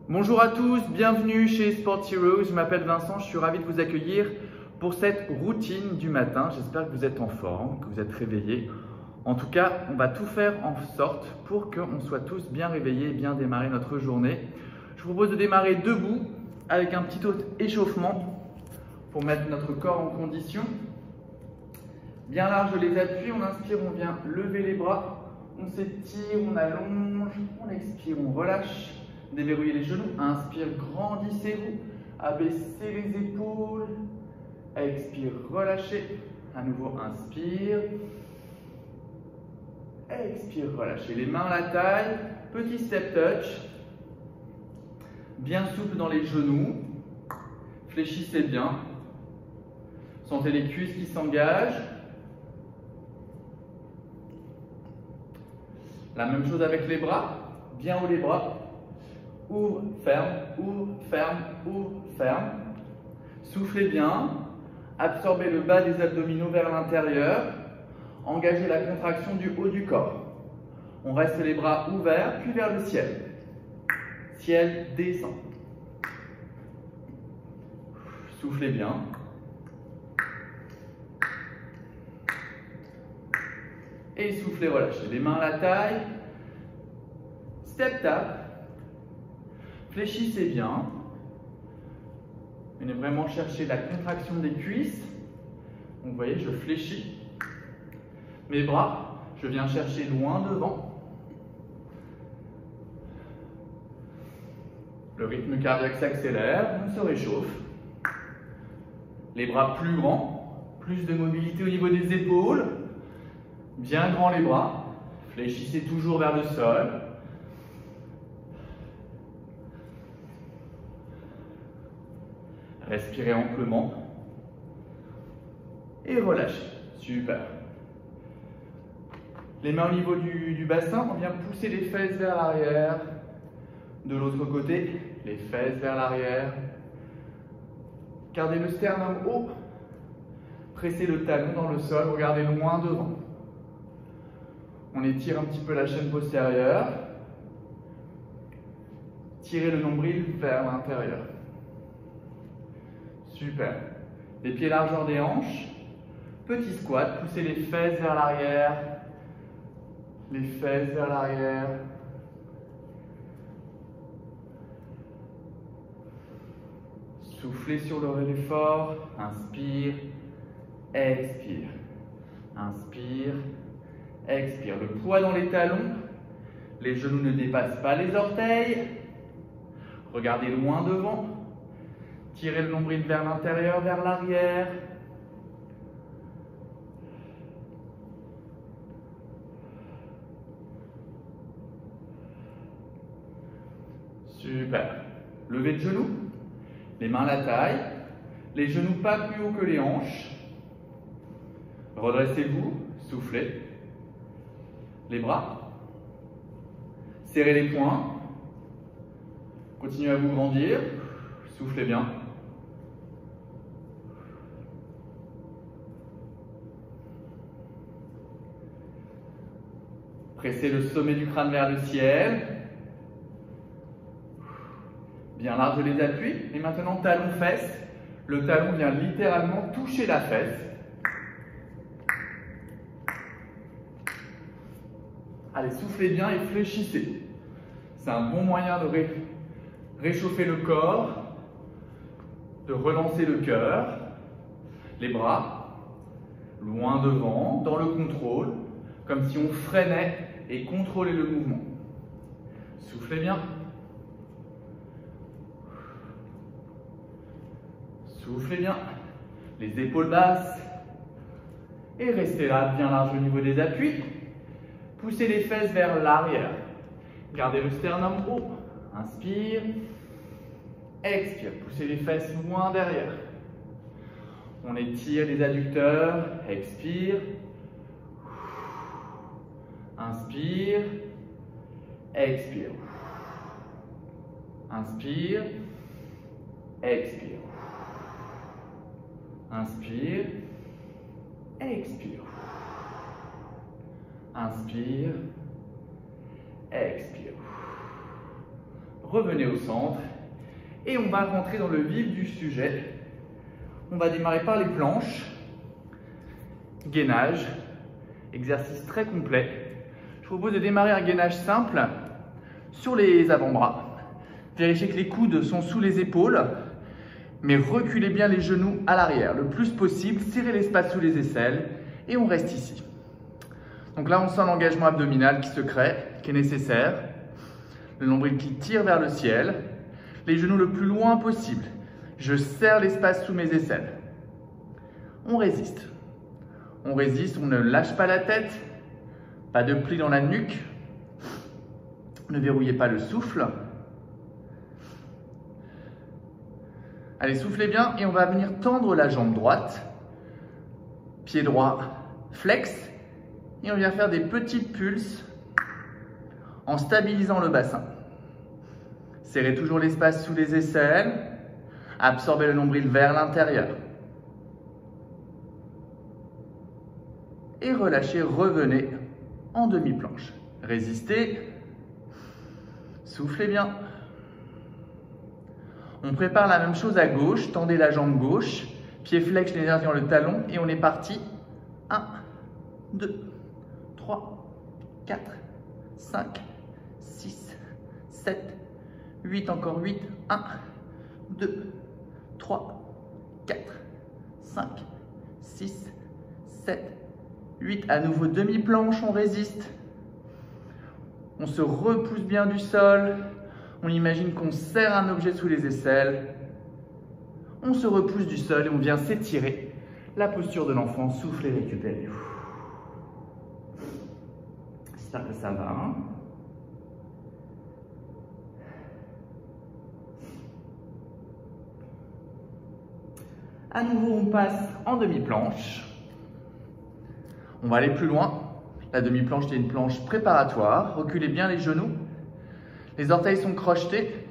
Bonjour à tous, bienvenue chez Sport Heroes. Je m'appelle Vincent, je suis ravi de vous accueillir pour cette routine du matin. J'espère que vous êtes en forme, que vous êtes réveillés. En tout cas, on va tout faire en sorte pour qu'on soit tous bien réveillés et bien démarrer notre journée. Je vous propose de démarrer debout avec un petit échauffement pour mettre notre corps en condition. Bien large les appuis, on inspire, on vient lever les bras, on s'étire, on allonge, on expire, on relâche. Déverrouillez les genoux, inspire, grandissez-vous, abaissez les épaules, expire, relâchez, à nouveau inspire, expire, relâchez, les mains à la taille, petit step touch, bien souple dans les genoux, fléchissez bien, sentez les cuisses qui s'engagent, la même chose avec les bras, bien haut les bras, ouvre, ferme, ouvre, ferme, ouvre, ferme. Soufflez bien, absorbez le bas des abdominaux vers l'intérieur, engagez la contraction du haut du corps. On reste les bras ouverts, puis vers le ciel. Ciel descend. Soufflez bien. Et soufflez, relâchez. Les mains à la taille. Step tap. Fléchissez bien. Venez vraiment chercher la contraction des cuisses. Donc, vous voyez, je fléchis. Mes bras, je viens chercher loin devant. Le rythme cardiaque s'accélère, on se réchauffe. Les bras plus grands, plus de mobilité au niveau des épaules. Bien grands les bras. Fléchissez toujours vers le sol. Respirez amplement et relâchez. Super. Les mains au niveau du bassin, on vient pousser les fesses vers l'arrière. De l'autre côté, les fesses vers l'arrière. Gardez le sternum haut. Pressez le talon dans le sol, regardez loin devant. On étire un petit peu la chaîne postérieure. Tirez le nombril vers l'intérieur. Super. Les pieds largeur des hanches. Petit squat. Poussez les fesses vers l'arrière. Les fesses vers l'arrière. Soufflez sur le relais fort. Inspire. Expire. Inspire. Expire. Le poids dans les talons. Les genoux ne dépassent pas les orteils. Regardez loin devant. Tirez le nombril vers l'intérieur, vers l'arrière. Super. Levez le genou. Les mains à la taille. Les genoux pas plus haut que les hanches. Redressez-vous. Soufflez. Les bras. Serrez les poings. Continuez à vous grandir. Soufflez bien. Pressez le sommet du crâne vers le ciel. Bien large les appuis. Et maintenant, talon-fesse. Le talon vient littéralement toucher la fesse. Allez, soufflez bien et fléchissez. C'est un bon moyen de réchauffer le corps, de relancer le cœur. Les bras, loin devant, dans le contrôle, comme si on freinait et contrôlait le mouvement. Soufflez bien. Soufflez bien. Les épaules basses. Et restez là, bien large au niveau des appuis. Poussez les fesses vers l'arrière. Gardez le sternum haut. Inspire. Expire. Poussez les fesses loin derrière. On étire les adducteurs. Expire. Inspire. Expire. Inspire. Expire. Inspire. Expire. Inspire. Expire. revenez au centre et on va rentrer dans le vif du sujet. On va démarrer par les planches, gainage, exercice très complet. Je vous propose de démarrer un gainage simple sur les avant-bras. Vérifiez que les coudes sont sous les épaules, mais reculez bien les genoux à l'arrière le plus possible, serrez l'espace sous les aisselles et on reste ici. Donc là, on sent l'engagement abdominal qui se crée, qui est nécessaire. Le nombril qui tire vers le ciel, les genoux le plus loin possible. Je serre l'espace sous mes aisselles. On résiste. On résiste, on ne lâche pas la tête, pas de pli dans la nuque. Ne verrouillez pas le souffle. Allez, soufflez bien et on va venir tendre la jambe droite. Pied droit, flex. Et on vient faire des petites pulses en stabilisant le bassin. Serrez toujours l'espace sous les aisselles. Absorbez le nombril vers l'intérieur. Et relâchez, revenez en demi-planche. Résistez. Soufflez bien. On prépare la même chose à gauche. Tendez la jambe gauche. Pied flex, l'énergie dans le talon. Et on est parti. 1, 2, 3, 4, 5, 6, 7, 8, encore 8, 1, 2, 3, 4, 5, 6, 7, 8, à nouveau demi-planche, on résiste. On se repousse bien du sol, on imagine qu'on serre un objet sous les aisselles. On se repousse du sol et on vient s'étirer. La posture de l'enfant, soufflez, récupérez. J'espère que ça va. Hein? À nouveau, on passe en demi-planche. On va aller plus loin. La demi-planche est une planche préparatoire. Reculez bien les genoux. Les orteils sont crochetés.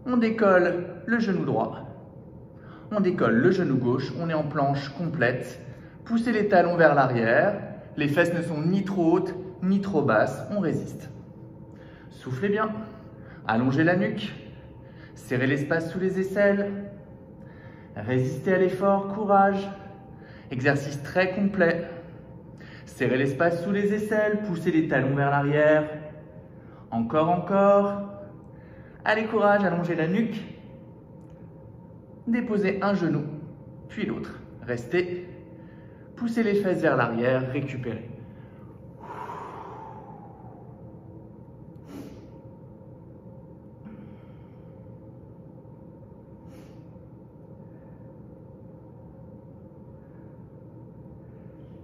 On décolle le genou droit. On décolle le genou gauche. On est en planche complète. Poussez les talons vers l'arrière. Les fesses ne sont ni trop hautes ni trop basses. On résiste. Soufflez bien. Allongez la nuque. Serrez l'espace sous les aisselles. Résistez à l'effort, courage. Exercice très complet. Serrez l'espace sous les aisselles, poussez les talons vers l'arrière. Encore, encore. Allez, courage, allongez la nuque. Déposez un genou, puis l'autre. Restez. Poussez les fesses vers l'arrière, récupérez.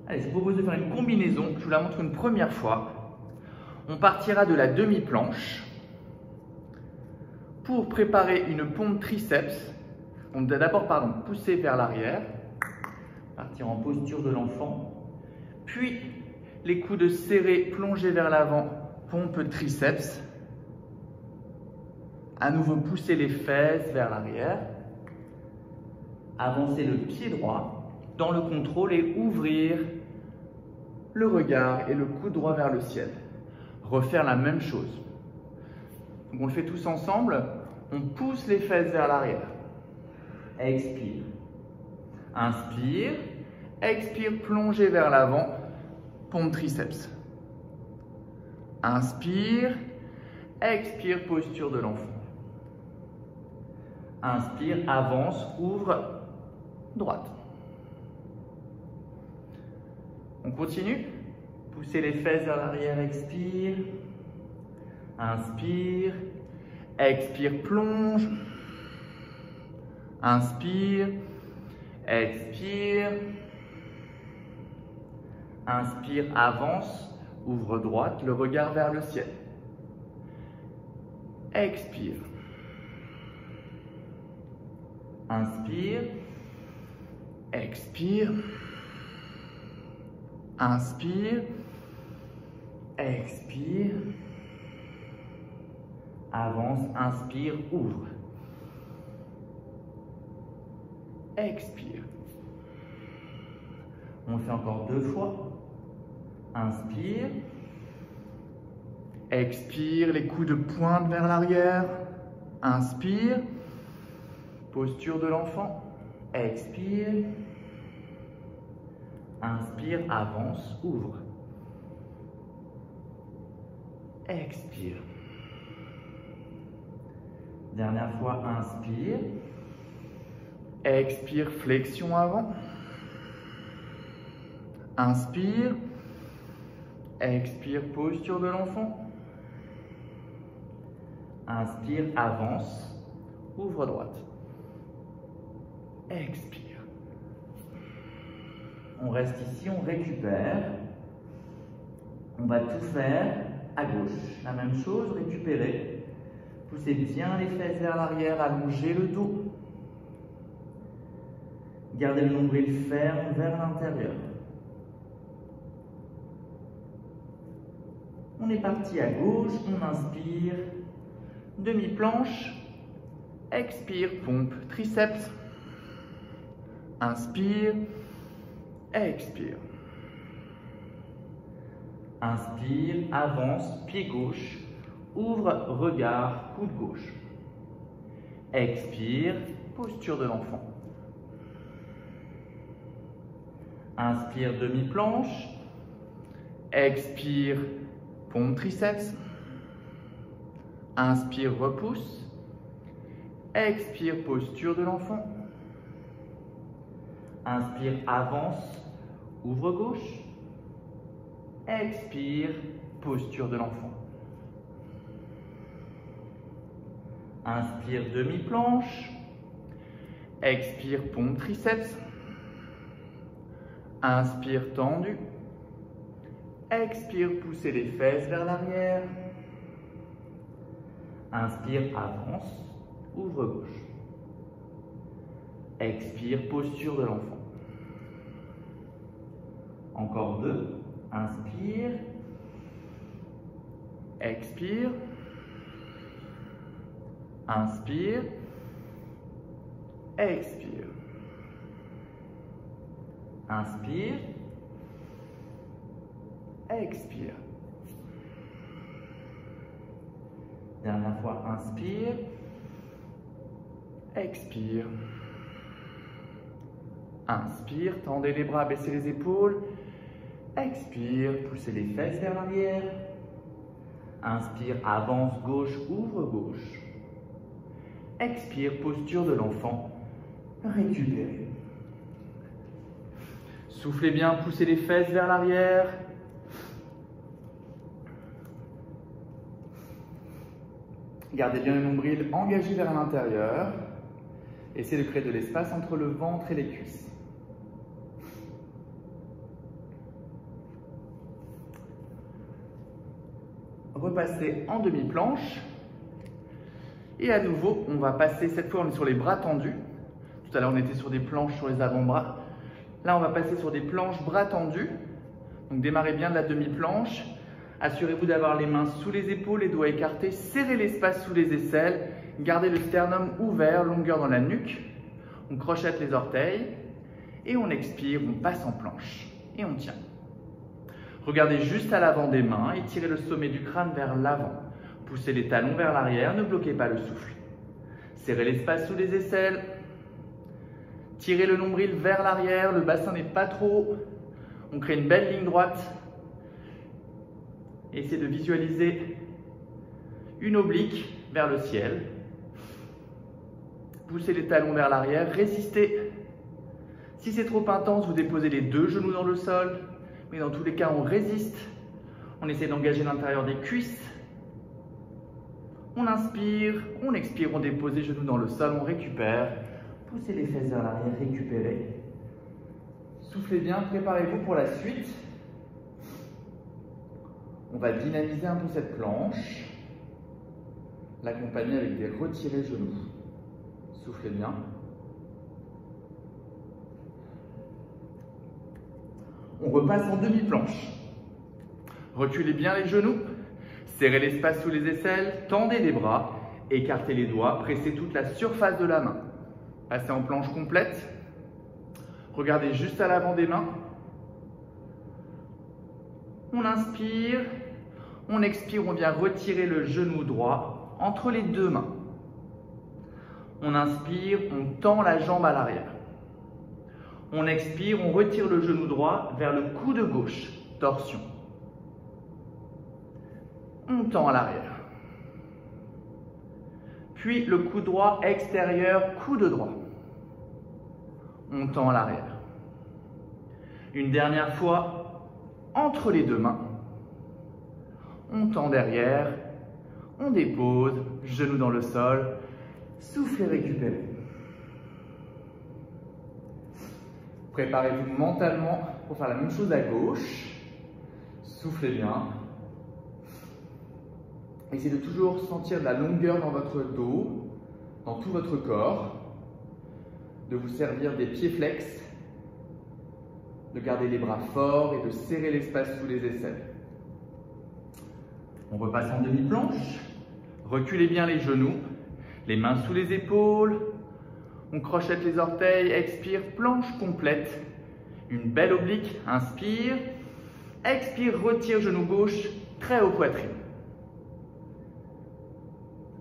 Allez, je vous propose de faire une combinaison. Je vous la montre une première fois. On partira de la demi-planche pour préparer une pompe triceps. On doit d'abord pousser vers l'arrière, partir en posture de l'enfant. Puis, les coudes serrés, plongés vers l'avant, pompe triceps. À nouveau, pousser les fesses vers l'arrière. Avancer le pied droit dans le contrôle et ouvrir le regard et le coude droit vers le ciel. Refaire la même chose. Donc on le fait tous ensemble. On pousse les fesses vers l'arrière. Expire. Inspire. Expire, plongez vers l'avant. Pompe triceps. Inspire. Expire, posture de l'enfant. Inspire, avance, ouvre, droite. On continue. Poussez les fesses vers l'arrière, expire. Inspire. Expire, plonge. Inspire. Expire. Inspire, avance. Ouvre droite, le regard vers le ciel. Expire. Inspire. Expire. Inspire. Expire. Avance, inspire, ouvre. Expire. On le fait encore 2 fois. Inspire. Expire, les coudes pointent vers l'arrière. Inspire. Posture de l'enfant. Expire. Inspire, avance, ouvre. Expire. Dernière fois, inspire. Expire, flexion avant. Inspire. Expire, posture de l'enfant. Inspire, avance, ouvre droite. Expire. On reste ici, on récupère. On va tout faire à gauche. La même chose, récupérer. Poussez bien les fesses vers l'arrière, allongez le dos. Gardez le nombril ferme vers l'intérieur. On est parti à gauche, on inspire. Demi-planche. Expire, pompe, triceps. Inspire. Expire. Inspire, avance, pied gauche. Ouvre, regard, coude gauche. Expire, posture de l'enfant. Inspire, demi-planche. Expire, pompe, triceps. Inspire, repousse. Expire, posture de l'enfant. Inspire, avance, ouvre gauche. Expire, posture de l'enfant. Inspire, demi-planche. Expire, pompe, triceps. Inspire, tendu. Expire, poussez les fesses vers l'arrière. Inspire, avance, ouvre gauche. Expire, posture de l'enfant. Encore deux. Inspire. Expire. Inspire. Expire. Inspire. Expire. Dernière fois, inspire. Expire. Inspire, tendez les bras, baissez les épaules. Expire, poussez les fesses vers l'arrière. Inspire, avance, gauche, ouvre gauche. Expire, posture de l'enfant. Récupérez. Soufflez bien, poussez les fesses vers l'arrière. Gardez bien le nombril engagé vers l'intérieur. Essayez de créer de l'espace entre le ventre et les cuisses. Repassez en demi-planche. Et à nouveau, on va passer, cette fois on est sur les bras tendus. Tout à l'heure on était sur des planches sur les avant-bras. Là on va passer sur des planches bras tendus. Donc démarrez bien de la demi-planche. Assurez-vous d'avoir les mains sous les épaules, les doigts écartés. Serrez l'espace sous les aisselles. Gardez le sternum ouvert, longueur dans la nuque. On crochette les orteils. Et on expire, on passe en planche. Et on tient. Regardez juste à l'avant des mains, étirez le sommet du crâne vers l'avant. Poussez les talons vers l'arrière, ne bloquez pas le souffle. Serrez l'espace sous les aisselles. Tirez le nombril vers l'arrière, le bassin n'est pas trop haut. On crée une belle ligne droite. Essayez de visualiser une oblique vers le ciel. Poussez les talons vers l'arrière, résistez. Si c'est trop intense, vous déposez les deux genoux dans le sol. Mais dans tous les cas, on résiste. On essaie d'engager l'intérieur des cuisses. On inspire, on expire, on dépose les genoux dans le sol, on récupère. Poussez les fesses vers l'arrière, récupérez. Soufflez bien, préparez-vous pour la suite. On va dynamiser un peu cette planche. L'accompagner avec des retirés genoux. Soufflez bien. On repasse en demi-planche. Reculez bien les genoux. Serrez l'espace sous les aisselles. Tendez les bras. Écartez les doigts. Pressez toute la surface de la main. Passez en planche complète. Regardez juste à l'avant des mains. On inspire. On expire, on vient retirer le genou droit entre les deux mains. On inspire, on tend la jambe à l'arrière. On expire, on retire le genou droit vers le coude gauche, torsion. On tend à l'arrière. Puis le coude droit extérieur, coude droit. On tend à l'arrière. Une dernière fois, entre les deux mains. On tend derrière, on dépose, genou dans le sol, soufflez, récupérez. Préparez-vous mentalement pour faire la même chose à gauche. Soufflez bien. Essayez de toujours sentir de la longueur dans votre dos, dans tout votre corps, de vous servir des pieds flex, de garder les bras forts et de serrer l'espace sous les aisselles. On repasse en demi-planche. Reculez bien les genoux, les mains sous les épaules. On crochette les orteils, expire, planche complète. Une belle oblique, inspire. Expire, retire genou gauche, très haut poitrine.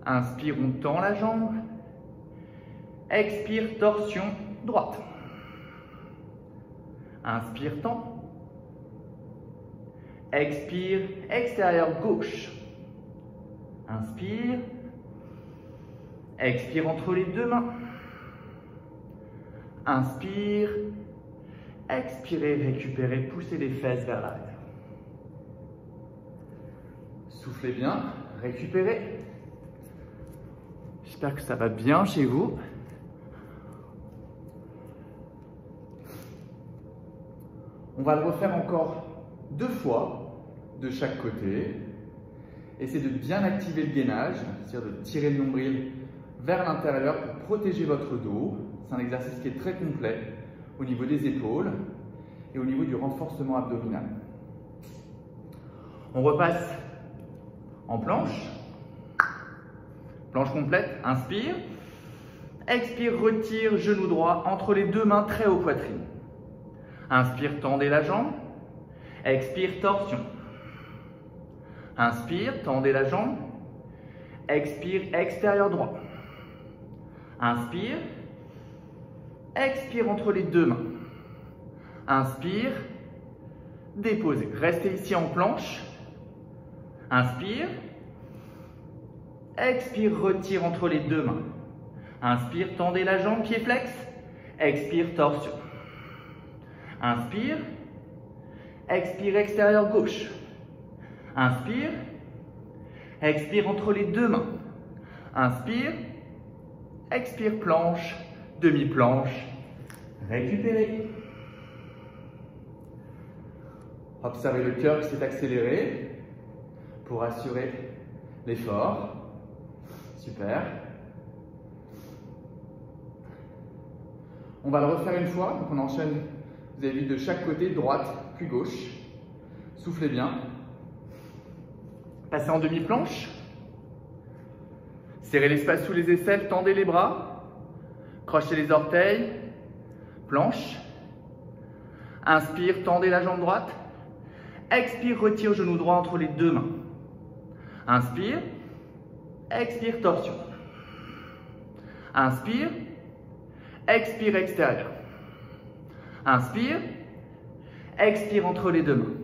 Inspire, on tend la jambe. Expire, torsion droite. Inspire, tend. Expire, extérieur gauche. Inspire. Expire entre les deux mains. Inspire. Expirez, récupérez, poussez les fesses vers l'arrière. Soufflez bien, récupérez. J'espère que ça va bien chez vous. On va le refaire encore 2 fois de chaque côté. Essayez de bien activer le gainage, c'est-à-dire de tirer le nombril vers l'intérieur pour protéger votre dos. C'est un exercice qui est très complet au niveau des épaules et au niveau du renforcement abdominal. On repasse en planche. Planche complète, inspire. Expire, retire, genou droit entre les deux mains, très haut poitrine. Inspire, tendez la jambe. Expire, torsion. Inspire, tendez la jambe. Expire, extérieur droit. Inspire. Expire entre les deux mains. Inspire. Déposez. Restez ici en planche. Inspire. Expire, retire entre les deux mains. Inspire, tendez la jambe, pied flex. Expire, torsion. Inspire. Expire, extérieur gauche. Inspire. Expire entre les deux mains. Inspire. Expire, planche, demi-planche. Récupérez. Observez le cœur qui s'est accéléré pour assurer l'effort. Super. On va le refaire une fois. Donc on enchaîne, vous avez vu, de chaque côté, droite puis gauche. Soufflez bien. Passez en demi-planche. Serrez l'espace sous les aisselles, tendez les bras. Crochez les orteils. Planche. Inspire, tendez la jambe droite. Expire, retire genou droit entre les deux mains. Inspire. Expire, torsion. Inspire. Expire, extérieur. Inspire. Expire entre les deux mains.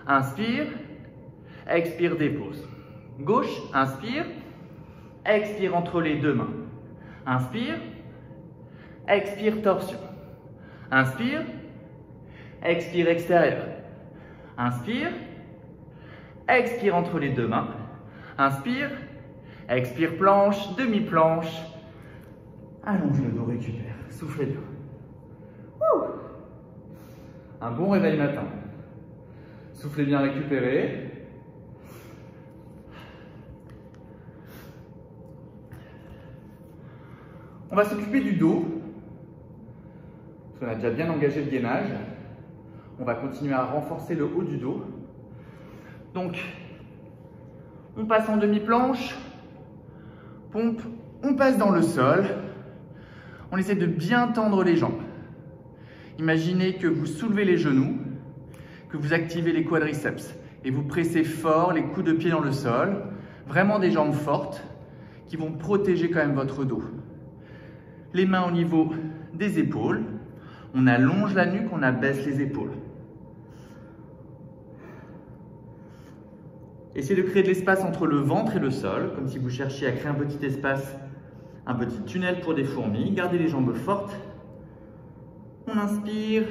Inspire. Expire, dépose. Gauche, inspire. Expire entre les deux mains. Inspire. Expire, torsion. Inspire. Expire, extérieur. Inspire. Expire entre les deux mains. Inspire. Expire, planche, demi-planche. Allonge le dos, récupère. Soufflez bien. Un bon réveil matin. Soufflez bien, récupérez. On va s'occuper du dos. Parce qu'on a déjà bien engagé le gainage. On va continuer à renforcer le haut du dos. Donc, on passe en demi-planche. Pompe. On passe dans le sol. On essaie de bien tendre les jambes. Imaginez que vous soulevez les genoux, que vous activez les quadriceps et vous pressez fort, les coups de pied dans le sol. Vraiment des jambes fortes qui vont protéger quand même votre dos. Les mains au niveau des épaules. On allonge la nuque, on abaisse les épaules. Essayez de créer de l'espace entre le ventre et le sol, comme si vous cherchiez à créer un petit espace, un petit tunnel pour des fourmis. Gardez les jambes fortes. On inspire,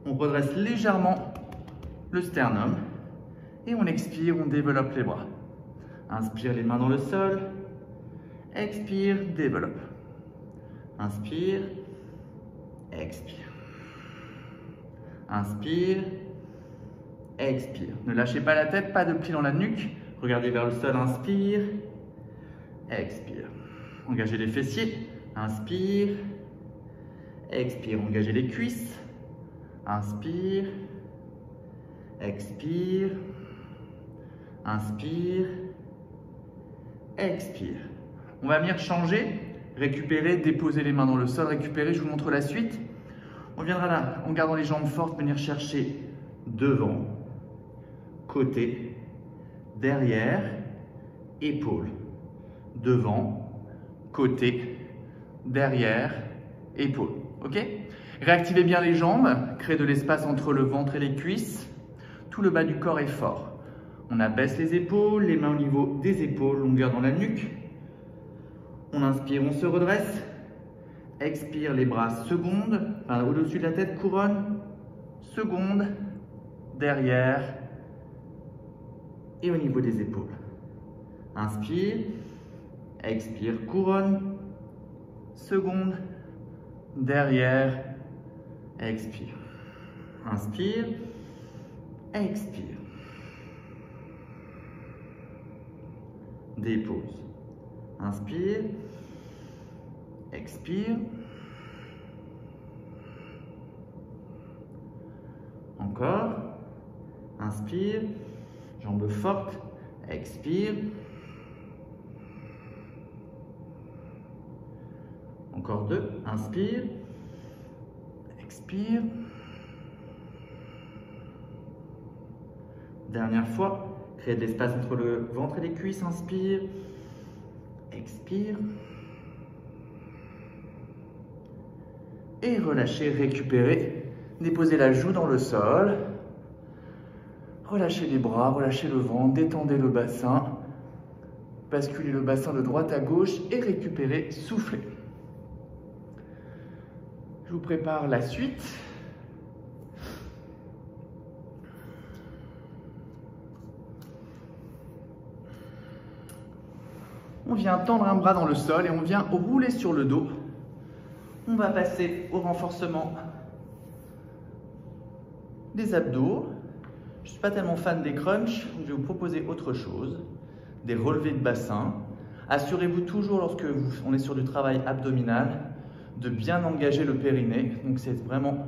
on redresse légèrement le sternum et on expire, on développe les bras. Inspire, les mains dans le sol. Expire, développe. Inspire, expire. Inspire, expire. Ne lâchez pas la tête, pas de pli dans la nuque. Regardez vers le sol, inspire, expire. Engagez les fessiers, inspire, expire. Engagez les cuisses, inspire, expire, inspire, expire. On va venir changer, récupérer, déposer les mains dans le sol, récupérer, je vous montre la suite. On viendra là, en gardant les jambes fortes, venir chercher devant, côté, derrière, épaule. Devant, côté, derrière, épaule. Ok? Réactivez bien les jambes, créez de l'espace entre le ventre et les cuisses. Tout le bas du corps est fort. On abaisse les épaules, les mains au niveau des épaules, longueur dans la nuque. On inspire, on se redresse. Expire, les bras seconde, enfin, au-dessus de la tête, couronne, seconde, derrière et au niveau des épaules. Inspire, expire, couronne, seconde, derrière, expire. Inspire, expire. Dépose. Inspire, expire. Encore. Inspire, jambes fortes, expire. Encore deux, inspire, expire. Dernière fois, créez de l'espace entre le ventre et les cuisses, inspire, expire. Et relâchez, récupérez. Déposez la joue dans le sol. Relâchez les bras, relâchez le ventre, détendez le bassin. Basculez le bassin de droite à gauche et récupérez, soufflez. Je vous prépare la suite. On vient tendre un bras dans le sol et on vient rouler sur le dos. On va passer au renforcement des abdos. Je ne suis pas tellement fan des crunchs, donc je vais vous proposer autre chose, des relevés de bassin. Assurez-vous toujours, lorsque on est sur du travail abdominal, de bien engager le périnée. Donc c'est vraiment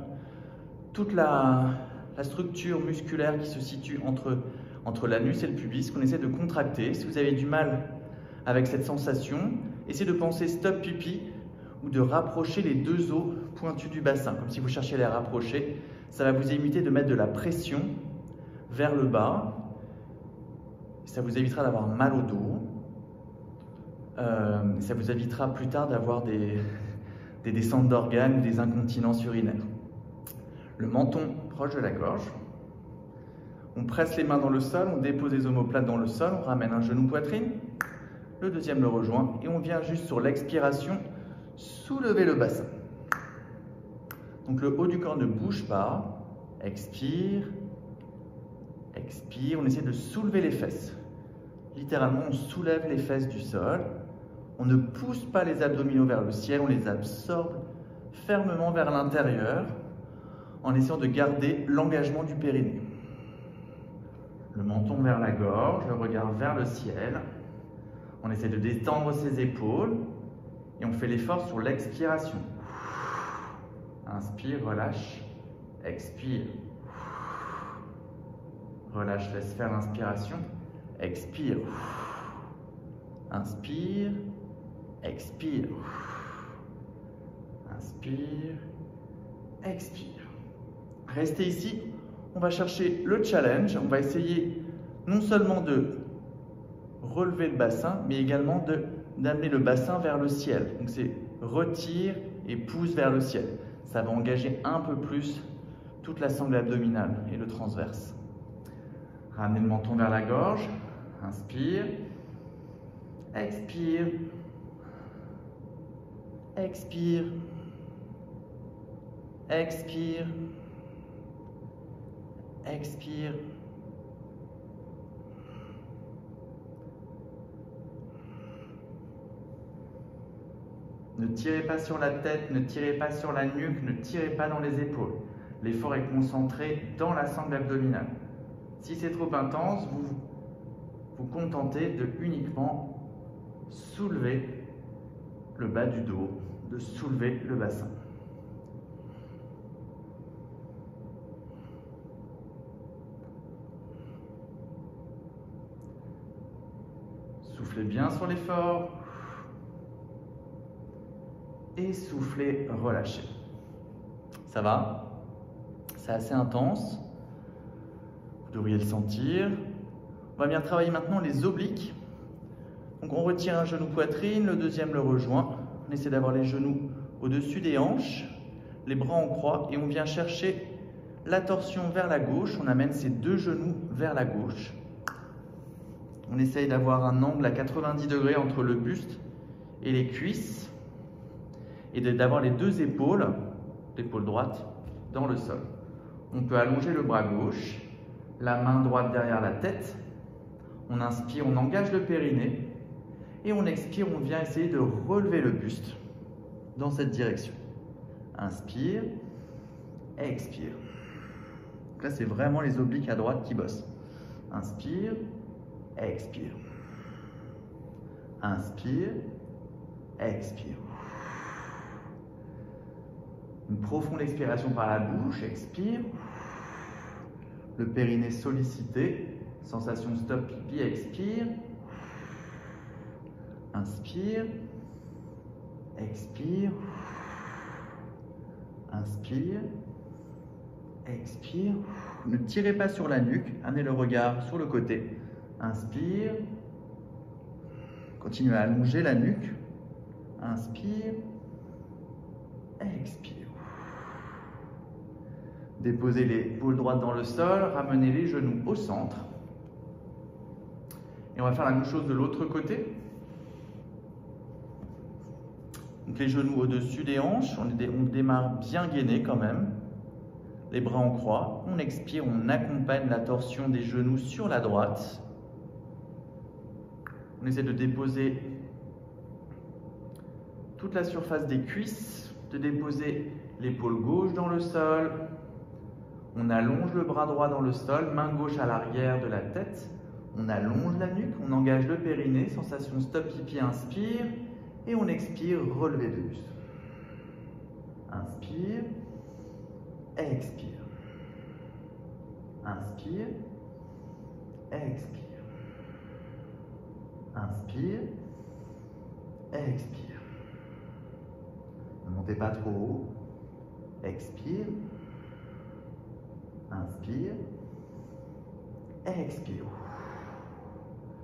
toute la structure musculaire qui se situe entre l'anus et le pubis qu'on essaie de contracter. Si vous avez du mal avec cette sensation, essayez de penser stop pipi ou de rapprocher les deux os pointus du bassin, comme si vous cherchiez à les rapprocher. Ça va vous éviter de mettre de la pression vers le bas. Ça vous évitera d'avoir mal au dos. Ça vous évitera plus tard d'avoir des descentes d'organes, des incontinences urinaires. Le menton proche de la gorge. On presse les mains dans le sol, on dépose les omoplates dans le sol, on ramène un genou poitrine. Le deuxième le rejoint et on vient juste sur l'expiration soulever le bassin. Donc le haut du corps ne bouge pas. Expire, expire. On essaie de soulever les fesses. Littéralement, on soulève les fesses du sol. On ne pousse pas les abdominaux vers le ciel, on les absorbe fermement vers l'intérieur en essayant de garder l'engagement du périnée. Le menton vers la gorge, le regard vers le ciel. On essaie de détendre ses épaules et on fait l'effort sur l'expiration. Inspire, relâche, expire. Relâche, laisse faire l'inspiration, expire. Inspire, expire. Inspire, expire. Restez ici, on va chercher le challenge, on va essayer non seulement de relever le bassin, mais également d'amener le bassin vers le ciel. Donc c'est retire et pousse vers le ciel. Ça va engager un peu plus toute la sangle abdominale et le transverse. Ramenez le menton vers la gorge. Inspire. Expire. Expire. Expire. Expire. Ne tirez pas sur la tête, ne tirez pas sur la nuque, ne tirez pas dans les épaules. L'effort est concentré dans la sangle abdominale. Si c'est trop intense, vous vous contentez de uniquement soulever le bas du dos, de soulever le bassin. Soufflez bien sur l'effort. Et soufflez, relâchez. Ça va? C'est assez intense. Vous devriez le sentir. On va bien travailler maintenant les obliques. Donc on retire un genou poitrine, le deuxième le rejoint. On essaie d'avoir les genoux au-dessus des hanches, les bras en croix et on vient chercher la torsion vers la gauche. On amène ces deux genoux vers la gauche. On essaye d'avoir un angle à 90 degrés entre le buste et les cuisses et d'avoir les deux épaules, l'épaule droite, dans le sol. On peut allonger le bras gauche, la main droite derrière la tête. On inspire, on engage le périnée et on expire, on vient essayer de relever le buste dans cette direction. Inspire, expire. Donc là, c'est vraiment les obliques à droite qui bossent. Inspire, expire. Inspire, expire. Une profonde expiration par la bouche, expire. Le périnée sollicité, sensation stop pipi, expire. Inspire, expire. Inspire, expire. Ne tirez pas sur la nuque, amenez le regard sur le côté. Inspire. Continuez à allonger la nuque. Inspire, expire. Déposez l'épaule droite dans le sol, ramenez les genoux au centre. Et on va faire la même chose de l'autre côté. Donc les genoux au-dessus des hanches, on démarre bien gainé quand même. Les bras en croix, on expire, on accompagne la torsion des genoux sur la droite. On essaie de déposer toute la surface des cuisses, de déposer l'épaule gauche dans le sol. On allonge le bras droit dans le sol, main gauche à l'arrière de la tête. On allonge la nuque, on engage le périnée, sensation stop pipi, inspire. Et on expire, relevé de buste. Inspire, expire. Inspire, expire. Inspire, expire. Ne montez pas trop haut. Expire. Inspire, expire.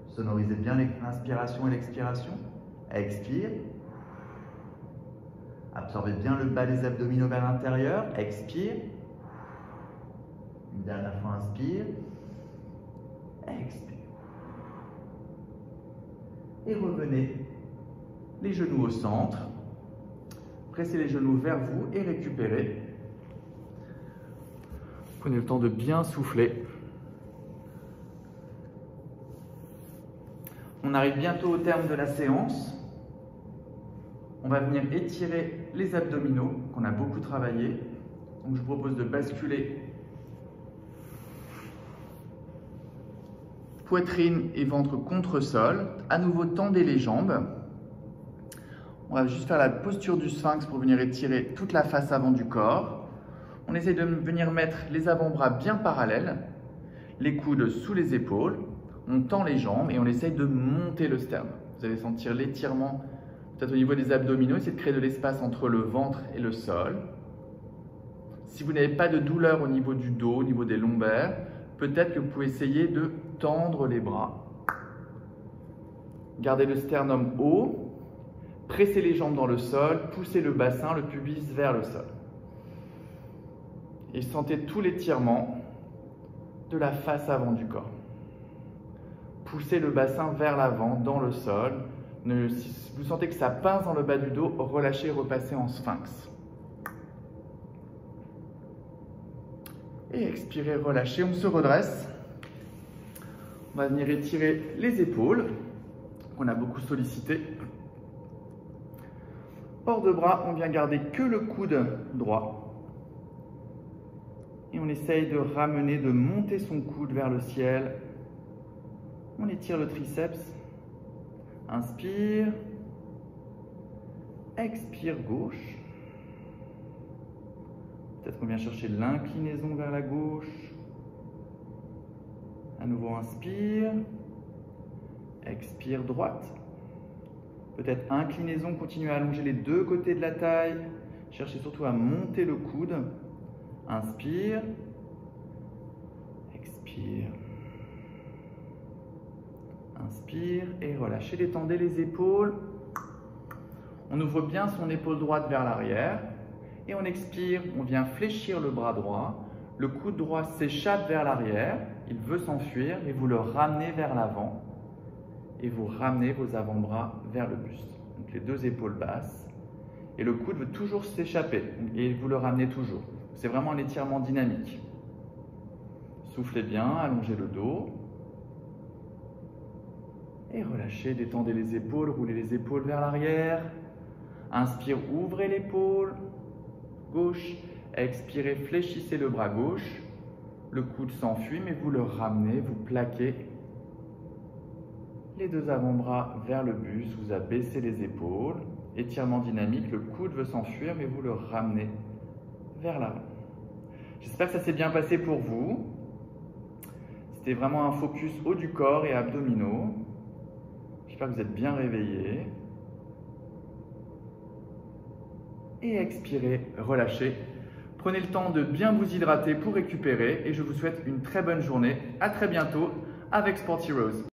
Sonorisez bien l'inspiration et l'expiration. Expire. Absorbez bien le bas des abdominaux vers l'intérieur. Expire. Une dernière fois, inspire. Expire. Et revenez les genoux au centre. Pressez les genoux vers vous et récupérez. Prenez le temps de bien souffler. On arrive bientôt au terme de la séance. On va venir étirer les abdominaux qu'on a beaucoup travaillé. Donc je vous propose de basculer poitrine et ventre contre sol. À nouveau, tendez les jambes. On va juste faire la posture du sphinx pour venir étirer toute la face avant du corps. On essaie de venir mettre les avant-bras bien parallèles, les coudes sous les épaules. On tend les jambes et on essaye de monter le sternum. Vous allez sentir l'étirement peut-être au niveau des abdominaux. Essayez de créer de l'espace entre le ventre et le sol. Si vous n'avez pas de douleur au niveau du dos, au niveau des lombaires, peut-être que vous pouvez essayer de tendre les bras. Gardez le sternum haut. Pressez les jambes dans le sol. Poussez le bassin, le pubis vers le sol. Et sentez tout l'étirement de la face avant du corps. Poussez le bassin vers l'avant, dans le sol. Si vous sentez que ça pince dans le bas du dos, relâchez et repassez en sphinx. Et expirez, relâchez, on se redresse. On va venir étirer les épaules, qu'on a beaucoup sollicité. Hors de bras, on vient garder que le coude droit. Et on essaye de ramener, de monter son coude vers le ciel. On étire le triceps. Inspire. Expire gauche. Peut-être qu'on vient chercher l'inclinaison vers la gauche. À nouveau, inspire. Expire droite. Peut-être inclinaison, continuez à allonger les deux côtés de la taille. Cherchez surtout à monter le coude. Inspire. Expire. Inspire et relâchez, détendez les épaules. On ouvre bien son épaule droite vers l'arrière. Et on expire, on vient fléchir le bras droit. Le coude droit s'échappe vers l'arrière. Il veut s'enfuir et vous le ramenez vers l'avant. Et vous ramenez vos avant-bras vers le buste. Donc les deux épaules basses. Et le coude veut toujours s'échapper. Et vous le ramenez toujours. C'est vraiment un étirement dynamique. Soufflez bien, allongez le dos. Et relâchez, détendez les épaules, roulez les épaules vers l'arrière. Inspire, ouvrez l'épaule gauche. Expirez, fléchissez le bras gauche. Le coude s'enfuit, mais vous le ramenez, vous plaquez les deux avant-bras vers le buste. Vous abaissez les épaules. Étirement dynamique, le coude veut s'enfuir, mais vous le ramenez vers l'avant. J'espère que ça s'est bien passé pour vous. C'était vraiment un focus haut du corps et abdominaux. J'espère que vous êtes bien réveillés. Et expirez, relâchez. Prenez le temps de bien vous hydrater pour récupérer et je vous souhaite une très bonne journée. À très bientôt avec Sport Heroes.